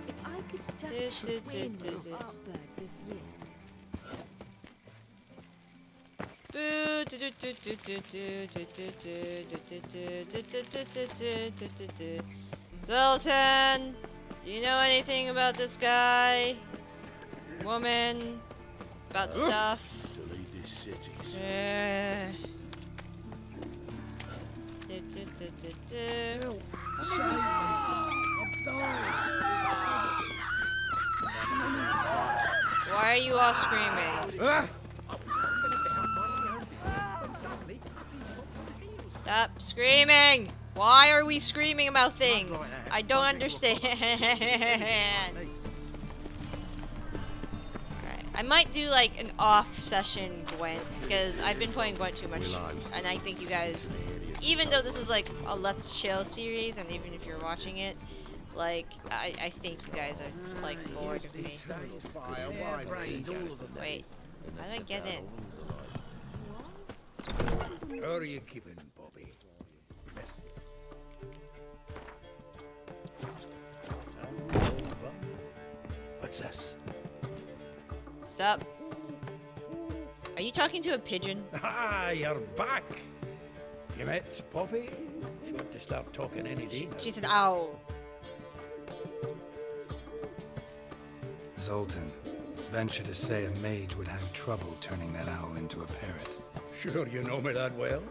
If I could just win Upberg this year. Zoltan, do you know anything about this guy? woman about stuff. To lead this city. Why are you all screaming? Stop screaming! Why are we screaming about things? I don't understand. Alright, I might do like an off session Gwent, because I've been playing Gwent too much, and I think you guys, even though this is like a Let's Chill series, and even if you're watching it, like, I think you guys are like bored of me. Wait, how do I get in? How are you keeping, Bobby? What's this? What's up? Are you talking to a pigeon? Ah, you're back. You met Poppy? She ought to start talking any day now. She said, ow. Zoltan, venture to say a mage would have trouble turning that owl into a parrot. Sure you know me that well?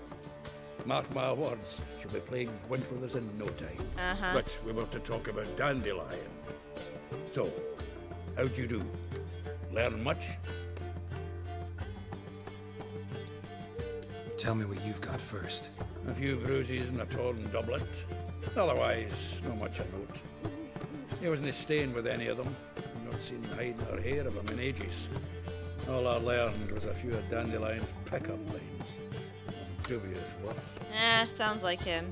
Mark my words, she'll be playing Gwent with us in no time. But we were to talk about Dandelion. So, how'd you do? Learn much? Tell me what you've got first. A few bruises and a torn doublet. Otherwise, not much I note. He wasn't staying with any of them. I've not seen hide or hair of him in ages. All I learned was a few of Dandelion's pickup lines. Dubious worth. Sounds like him.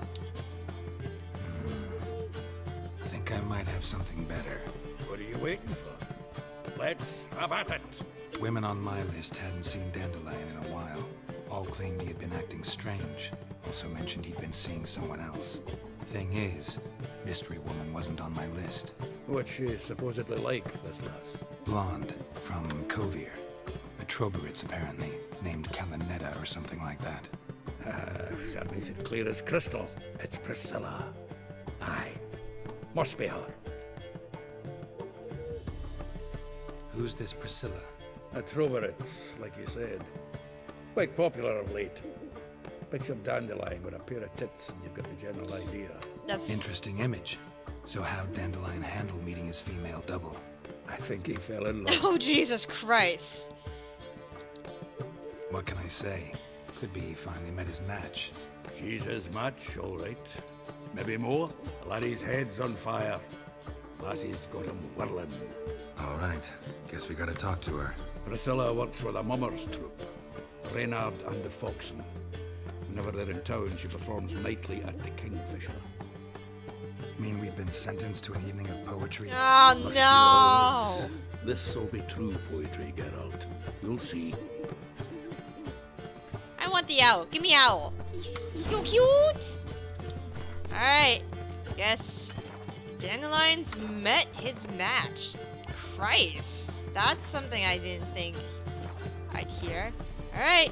Think I might have something better. What are you waiting for? Let's have at it. Women on my list hadn't seen Dandelion in a while. All claimed he had been acting strange. Also mentioned he'd been seeing someone else. Thing is, Mystery Woman wasn't on my list. What's she supposedly like, this lass? Blonde, from Kovir. A Troberitz, apparently, named Kalanetta or something like that. That makes it clear as crystal. It's Priscilla. Aye. Must be her. Who's this Priscilla? A Troberitz, like you said. Quite popular of late. Picture Dandelion with a pair of tits and you've got the general idea. That's interesting image. So how'd Dandelion handle meeting his female double? I think he fell in love. Oh, Jesus Christ. What can I say? Could be he finally met his match. She's his match, all right. Maybe more. Laddie's head's on fire. Lassie's got him whirling. All right. Guess we gotta talk to her. Priscilla works with a mummers troupe. Reynard and the Foxen. Whenever they're in town, she performs nightly at the Kingfisher. Mean we've been sentenced to an evening of poetry? Oh, no! This'll be true poetry, Geralt. You'll see. I want the owl. Give me owl. He's so cute. Alright. Guess Dandelion's met his match. Christ. That's something I didn't think I'd hear. Alright.